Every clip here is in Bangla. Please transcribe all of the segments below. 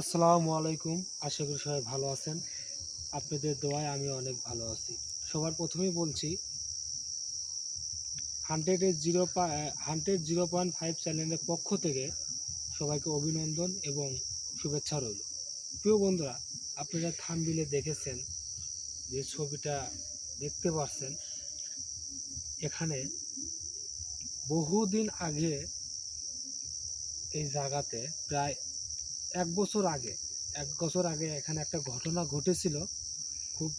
আসসালামু আলাইকুম। আশা করি সবাই ভালো আছেন। আপনাদের দোয়ায় আমি অনেক ভালো আছি। সবার প্রথমেই বলছি 100.5 চ্যানেলের পক্ষ থেকে সবাইকে অভিনন্দন এবং শুভেচ্ছা রইল। প্রিয় বন্ধুরা, আপনারা থাম্বনেইলে দেখেছেন যে ছবিটা দেখতে পাচ্ছেন, এখানে বহুদিন আগে এই জায়গাতে প্রায় এক বছর আগে এখানে একটা ঘটনা ঘটেছিল। খুব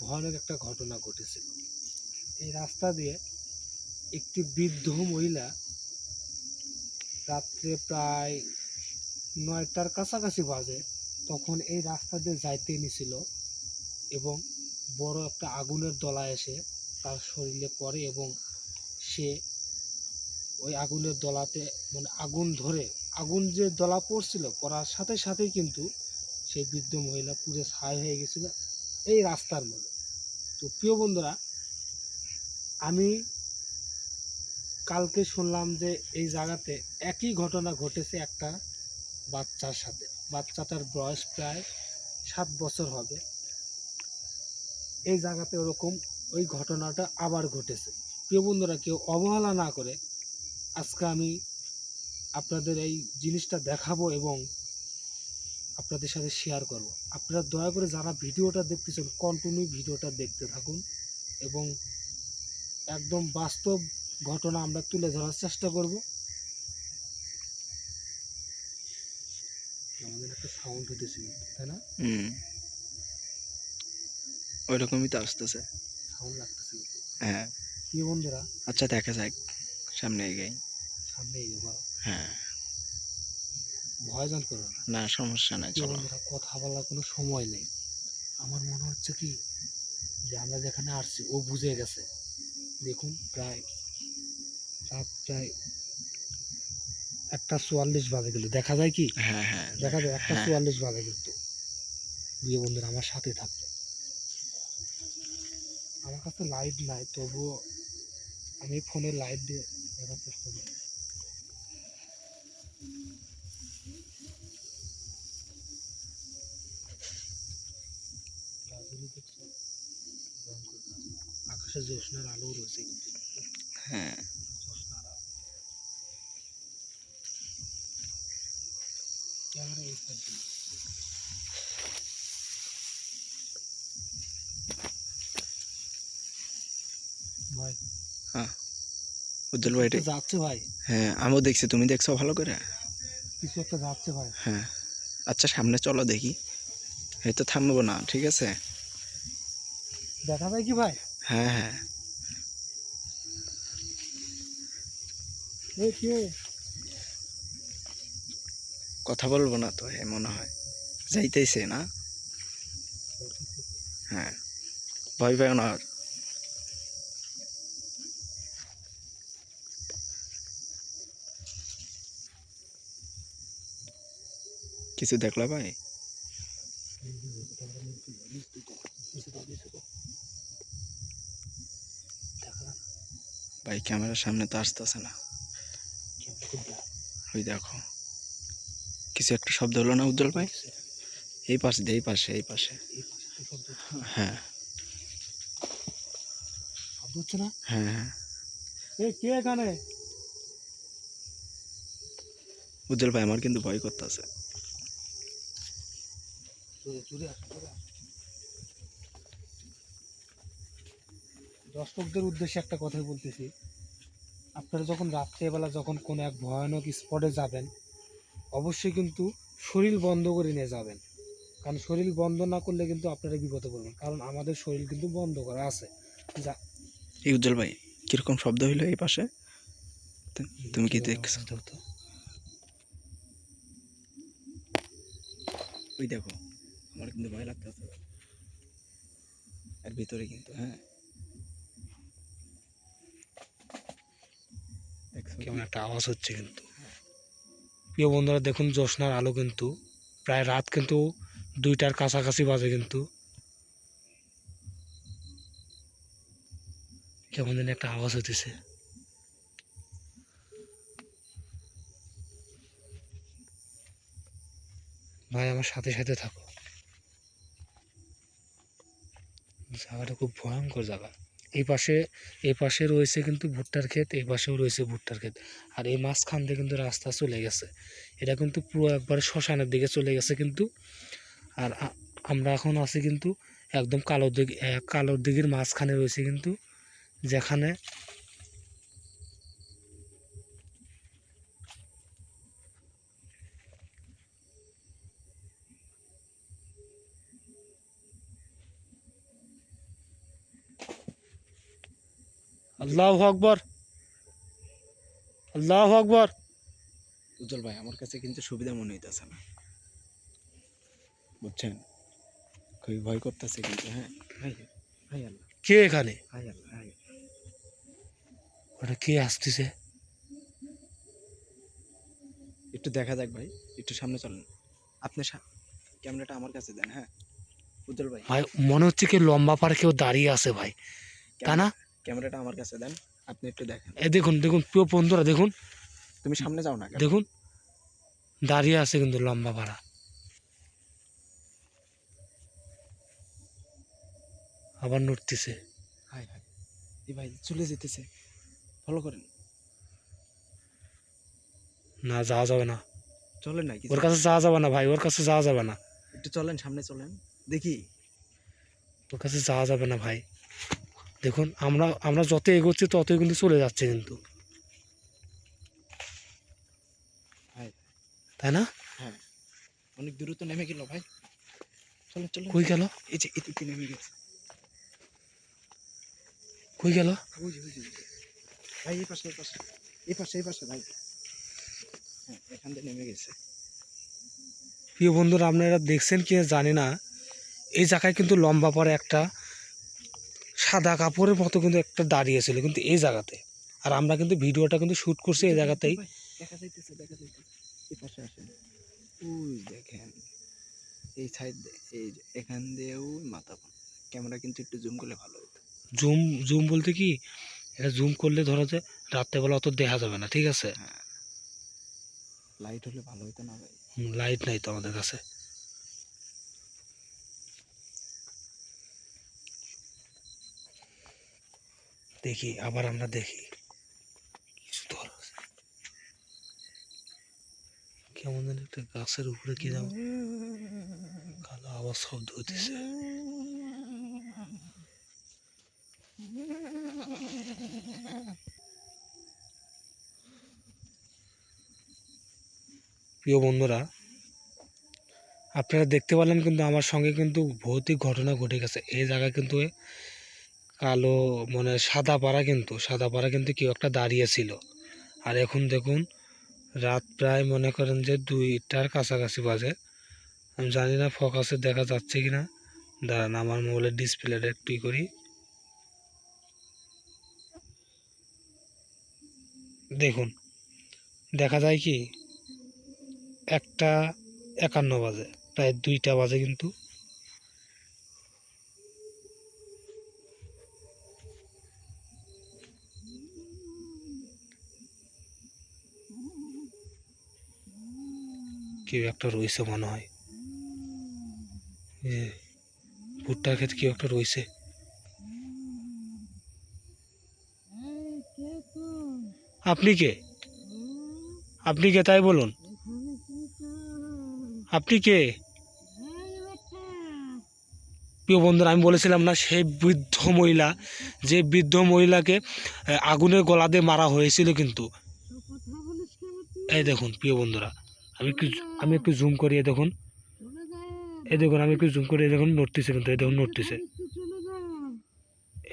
ভয়ানক একটা ঘটনা ঘটেছিল। এই রাস্তা দিয়ে একটি বৃদ্ধ মহিলা রাত্রে প্রায় 9টার কাছাকাছি বাজে, তখন এই রাস্তা দিয়ে যাইতে নিছিল এবং বড় একটা আগুনের দলা এসে তার শরীরে পড়ে এবং সে ওই আগুনের দলাতে আগুন যে দলা পড়ছিল, পড়ার সাথে সাথেই কিন্তু সেই বৃদ্ধ মহিলা পুরো ছাই হয়ে গেছিল এই রাস্তার মধ্যে। তো প্রিয় বন্ধুরা, আমি কালকে শুনলাম যে এই জায়গাতে একই ঘটনা ঘটেছে একটা বাচ্চার সাথে। বাচ্চাটার বয়স প্রায় 7 বছর হবে। এই জায়গাতে ওরকম ওই ঘটনাটা আবার ঘটেছে। প্রিয় বন্ধুরা, কেউ অবহেলা না করে আজকে আমি আপনাদের এই জিনিসটা দেখাবো এবং আপনাদের সাথে শেয়ার করব। আপনারা দয়া করে যারা ভিডিওটা দেখতেছেন কন্টিনিউ ভিডিওটা দেখতে থাকুন এবং একদম বাস্তব ঘটনা আমরা তুলে ধরার চেষ্টা করব। আমাদের একটা সাউন্ড হতেছে, তাই না? ওইরকমই তো আসতেছে। সাউন্ড লাগতেছে কিন্তু। হ্যাঁ, প্রিয় বন্ধুরা, আচ্ছা দেখা যাক, সামনে এগিয়ে। সামনে এগোবো, হ্যাঁ, ভয়জন করো না। না সমস্যা নাই, প্রিয় চলো। বন্ধুরা, কথা বলার কোনো সময় নেই। আমার মনে হচ্ছে কি যে আমরা যেখানে আসছি ও বুঝে গেছে। দেখুন, প্রায় 1:44 বাজে গেল, দেখা যায় কি? হ্যাঁ হ্যাঁ দেখা যায় হ্যাঁ 1:44 বাজে কিন্তু। প্রিয় বন্ধুরা, আমার সাথে থাকবে। আমার কাছে লাইট নাই, তবুও আমি ফোনে লাইট দিয়ে দেখার চেষ্টা করি। গাছগুলি দেখছো? ভয়ঙ্কর গাছ। আকাশে জ্যোৎস্নার আলো রয়েছে কিন্তু। হ্যাঁ। জ্যোৎস্নার আলো। ক্যামেরা এই সাইড দিয়ে। ভাই, হ্যাঁ উজ্জ্বল ভাই রে। যাচ্ছে ভাই, হ্যাঁ আমিও দেখছি, তুমি দেখছো ভালো করে? কিছু একটা যাচ্ছে ভাই। হ্যাঁ, আচ্ছা সামনে চলো দেখি। এই তো থামবো না, ঠিক আছে? দেখা যায় কি ভাই? হ্যাঁ হ্যাঁ। এই কে? কথা বলবো না তো মনে হয় যাইতেছে না। হ্যাঁ, ভয় পাও না আর। কিছু দেখলা ভাই? ভাই ক্যামেরার সামনে তো আসতেছে না। ওই দেখো, কিছু একটা শব্দ হলো না উজ্জ্বল ভাই? এই পাশে এই পাশে এই পাশে। হ্যাঁ শব্দ হচ্ছে না? হ্যাঁ হ্যাঁ। এই কে এখানে? উজ্জ্বল ভাই আমার কিন্তু ভয় করতেছে। দর্শকদের উদ্দেশ্যে একটা কথা বলতেছি। আপনারা যখন রাত্রেবেলা যখন কোনো এক ভয়ানক স্পটে যাবেন, অবশ্যই কিন্তু শরীর বন্ধ করে নিয়ে যাবেন। কারণ শরীর বন্ধ না করলে কিন্তু আপনারা বিপদে পড়বেন, কারণ আমাদের শরীর কিন্তু বন্ধ করা আছে। যা এই উজ্জ্বল ভাই, কিরকম শব্দ হইলো এই পাশে? তুমি কি দেখছো? ওই দেখো, আমার কিন্তু ভয় লাগতেছে এর ভিতরে কিন্তু। হ্যাঁ কেমন একটা আওয়াজ হচ্ছে কিন্তু। প্রিয় বন্ধুরা দেখুন, জ্যোৎস্নার আলো কিন্তু প্রায় রাত কিন্তু 2টার কাছাকাছি বাজে কিন্তু। কেমন যেন একটা আওয়াজ হতেছে। ভাই আমার সাথে সাথে থাকো। জায়গাটা খুব ভয়ঙ্কর জায়গা। এই পাশে রয়েছে কিন্তু ভুট্টার ক্ষেত, এই পাশেও রয়েছে ভুট্টার ক্ষেত, আর এই মাঝখান দিয়ে কিন্তু রাস্তা চলে গেছে। এটা কিন্তু পুরো একবারে শ্মশানের দিকে চলে গেছে কিন্তু। আর আমরা এখন আছি কিন্তু একদম কালোর দিঘির মাঝখানে রয়েছে কিন্তু, যেখানে আল্লাহু আকবার, আল্লাহু আকবার। উজ্জ্বল ভাই আমার কাছে কিন্তু সুবিধা মনে হইতেছে না, বুঝছেন? খুবই ভয় করতেছে কিন্তু। হ্যাঁ ভাই, ভাই আল্লাহ, কে এখানে? ভাই আল্লাহ, ভাই ওটা কে আসতেছে? একটু দেখা যাক ভাই, একটু সামনে চলেন। আপনি ক্যামেরাটা আমার কাছে দেন। হ্যাঁ উজ্জ্বল ভাই, ভাই মনে হচ্ছে কি লম্বা পার কেউ দাঁড়িয়ে আছে ভাই, তা না? ক্যামেরাটা আমার কাছে দেন, আপনি একটু দেখেন। এই দেখুন দেখুন প্রিয় বন্ধুরা, দেখুন তুমি সামনে যাও না কেন? দেখুন, দাঁড়িয়ে আছে কিন্তু লম্বা পাড়া, আবার নড়তেছে। হাই হাই, এই ভাই চলে যেতেছে, ফলো করেন। না, যাওয়া যাবে না, চলেন না, ওর কাছে যাওয়া যাবে না ভাই, ওর কাছে যাওয়া যাবে না, একটু চলেন, সামনে চলেন, দেখি। ওর কাছে যাওয়া যাবে না ভাই। দেখুন আমরা যত এগোচ্ছি ততই কিন্তু চলে যাচ্ছে কিন্তু, ভাই তাই না? হ্যাঁ, অনেক দূরে তো নেমে গেল ভাই, চলেন চলেন। কই গেল? এই যে এদিকে নেমে গেছে। কই গেল? ওই যে, ওই যে, ওই যে। ভাই এই পাশে, এই পাশে, এই পাশে, এই পাশে ভাই। হ্যাঁ এখান থেকে নেমে গেছে। প্রিয় বন্ধুরা, আপনারা দেখছেন কি জানি না, এই জায়গায় কিন্তু লম্বা পরে একটা সাদা কাপড়ের মতো কিন্তু একটা দাঁড়িয়েছিল কিন্তু এই জায়গাতে, আর আমরা কিন্তু ভিডিওটা কিন্তু শ্যুট করছি এই জায়গাতেই। দেখা যাইতেছে, দেখা যাইতেছে, এই পাশে আসেন। ওই দেখেন, এই সাইড, এই যে এখান দিয়েও মাথা। ক্যামেরা কিন্তু একটু জুম করলে ভালো হতো। জুম জুম বলতে কি, এটা জুম করলে ধরো যে রাত্রেবেলা অত দেখা যাবে না, ঠিক আছে? হ্যাঁ, লাইট হলে ভালো হতো না ভাই। লাইট নাই তো আমাদের কাছে। দেখি, আবার আমরা দেখি কিছু ধরো, কেমন যেন একটা গাছের উপরে কি যেন কালো আওয়াজ শব্দ হইতেছে। প্রিয় বন্ধুরা, আপনারা দেখতে পেলেন কিন্তু আমার সঙ্গে কিন্তু ভৌতিক ঘটনা ঘটে গেছে এই জায়গায় কিন্তু। কালো মানে সাদা পাড়া কিন্তু কেউ একটা দাঁড়িয়ে ছিল। আর এখন দেখুন রাত প্রায় মনে করেন যে 2টার কাছাকাছি বাজে। আমি জানি না ফোকাসে দেখা যাচ্ছে কিনা, দাঁড়ান আমার মোবাইলের ডিসপ্লেটা একটু করি। দেখুন দেখা যায় কি 1টা 51 বাজে, প্রায় 2টা বাজে কিন্তু। কেউ একটা রয়েছে মনে হয়, যে ভুট্টার ক্ষেত্রে কেউ একটা রয়েছে। আপনি কে? আপনি কে তাই বলুন, আপনি কে? প্রিয় বন্ধুরা, আমি বলেছিলাম না সেই বৃদ্ধ মহিলা, যে বৃদ্ধ মহিলাকে আগুনের গলা দিয়ে মারা হয়েছিল কিন্তু। এই দেখুন প্রিয় বন্ধুরা, আমি একটু জুম করি, এই দেখুন, এই দেখুন আমি একটু জুম করি, এই দেখুন নড়তেছে কিন্তু, এই দেখুন নড়তেছে,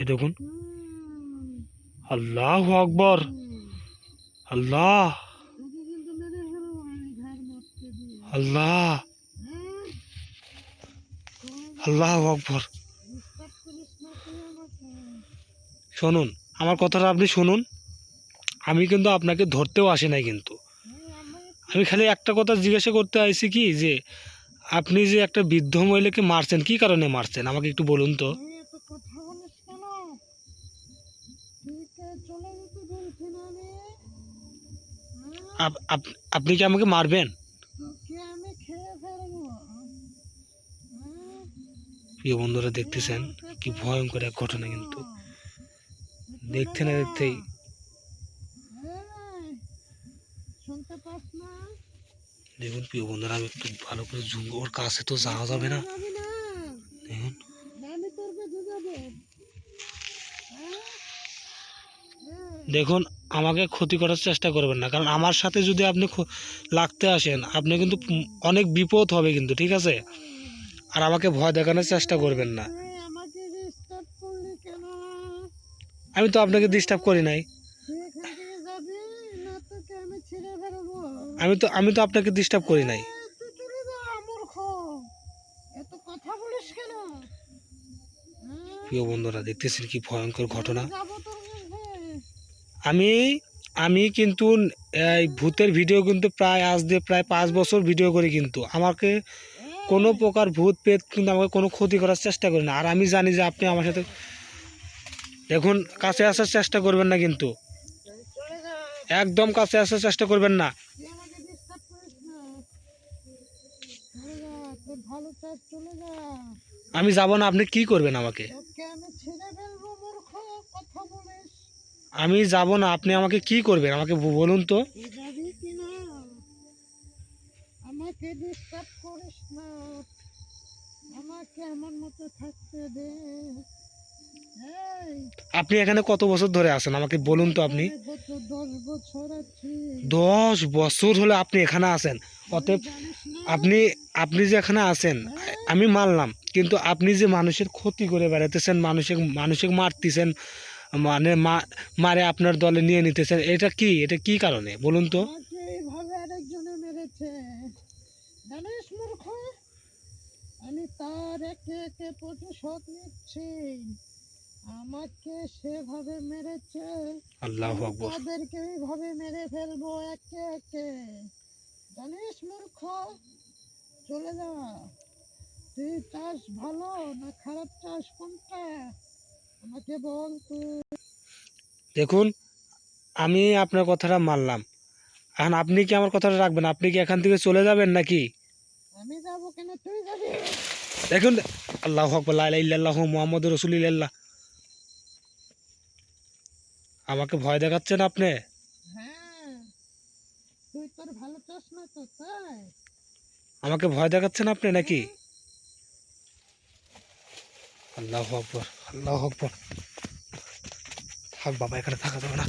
এই দেখুন। আল্লাহু আকবার, আল্লাহ, আল্লাহ, আল্লাহু আকবার। শুনুন আমার কথাটা, আপনি শুনুন, আমি কিন্তু আপনাকে ধরতেও আসি নাই কিন্তু। আমি খালি একটা কথা জিজ্ঞাসা করতে আইছি কি, যে আপনি যে একটা বৃদ্ধ মহিলাকে মারছেন, কি কারণে মারছেন আমাকে একটু বলুন তো। আপনি কি আমাকে মারবেন? প্রিয় বন্ধুরা দেখতেছেন কি ভয়ঙ্কর এক ঘটনা, কিন্তু দেখতে না দেখতেই শুনতে পাস না? দেখুন প্রিয় বন্ধুরা, আমি একটু ভালো করে জুম, ওর কাছে তো যাওয়া যাবে না। যাবি না, দেখুন আমি তোর কাছে যাবো। দেখুন, আমাকে ক্ষতি করার চেষ্টা করবেন না, কারণ আমার সাথে যদি আপনি লাগতে আসেন আপনি কিন্তু অনেক বিপদ হবে কিন্তু, ঠিক আছে? আর আমাকে ভয় দেখানোর চেষ্টা করবেন না। তুই আমাকে ডিস্টার্ব করলি কেন? আমি তো আপনাকে ডিস্টার্ব করি নাই। তুই এখান থেকে যাবি না, তোকে আমি ছেড়ে বেরোবো। আমি তো আপনাকে ডিস্টার্ব করি নাই। তুই চলে যা, মূর্খ। এত কথা বলিস কেন? প্রিয় বন্ধুরা দেখতেছেন কি ভয়ঙ্কর ঘটনা। যাবো তোর কাছে। আমি আমি কিন্তু এই ভূতের ভিডিও কিন্তু আজ দিয়ে প্রায় 5 বছর ভিডিও করি, কিন্তু আমাকে কোনো প্রকার ভূত পেত কিন্তু আমাকে কোনো ক্ষতি করার চেষ্টা করি না। আর আমি জানি যে আপনি আমার সাথে, দেখুন, কাছে আসার চেষ্টা করবেন না, কিন্তু চলে যা, একদম কাছে আসার চেষ্টা করবেন না। তুই আমাকে ডিস্টার্ব করিস না। চলে যা, তোর ভালো চাস, চলে যা। আমি যাব না, আপনি কি করবেন আমাকে? তোকে আমি ছেড়ে ফেলবো, মূর্খ। কথা বলিস। আমি যাব না, আপনি আমাকে কি করবেন আমাকে বলুন তো। তুই যাবি কি না? আমাকে ডিস্টার্ব করিস না। আমাকে আমার মতো থাকতে দে। এই, আপনি এখানে কত বছর ধরে আছেন আমাকে বলুন তো আপনি। আমি গত 10 বছর আছি। 10 বছর হলে আপনি এখানে আছেন, অতএব জানিস না? আপনি আপনি যে এখানে আছেন আমি মানলাম, কিন্তু আপনি যে মানুষের ক্ষতি করে বেড়াতেছেন, মানুষকে মারতেছেন, মানে মারে আপনার দলে নিয়ে নিতেছেন, এটা কি কারণে বলুন তো? আমাকে এইভাবে আরেকজনে মেরেছে, জানিস মূর্খ? আমি তার একে একে প্রতিশোধ নিচ্ছি। আমাকে সেভাবে মেরেছে, আল্লাহু আমি আকবার। তাদেরকে এইভাবে মেরে ফেলবো একে একে। জানিস মূর্খ? চলে যা। তুই চাস ভালো না খারাপ চাস, কোনটা? আমাকে বল তুই। দেখুন, আমি আপনার কথাটা মানলাম, এখন আপনি কি আমার কথাটা রাখবেন? আপনি কি এখান থেকে চলে যাবেন নাকি? আমি যাবো কেন, তুই যাবি? দেখুন, আল্লাহু আকবার, লা ইলাহা ইল্লাল্লাহু মুহাম্মাদুর রাসূলুল্লাহ। আমাকে ভয় দেখাচ্ছেন আপনি? হ্যাঁ, তুই তোর ভালো চাস না তো, তাই? আমাকে ভয় দেখাচ্ছেন আপনি নাকি? আল্লাহু আকবার, আল্লাহু আকবার। থাক বাবা, এখানে থাকা যাবে না।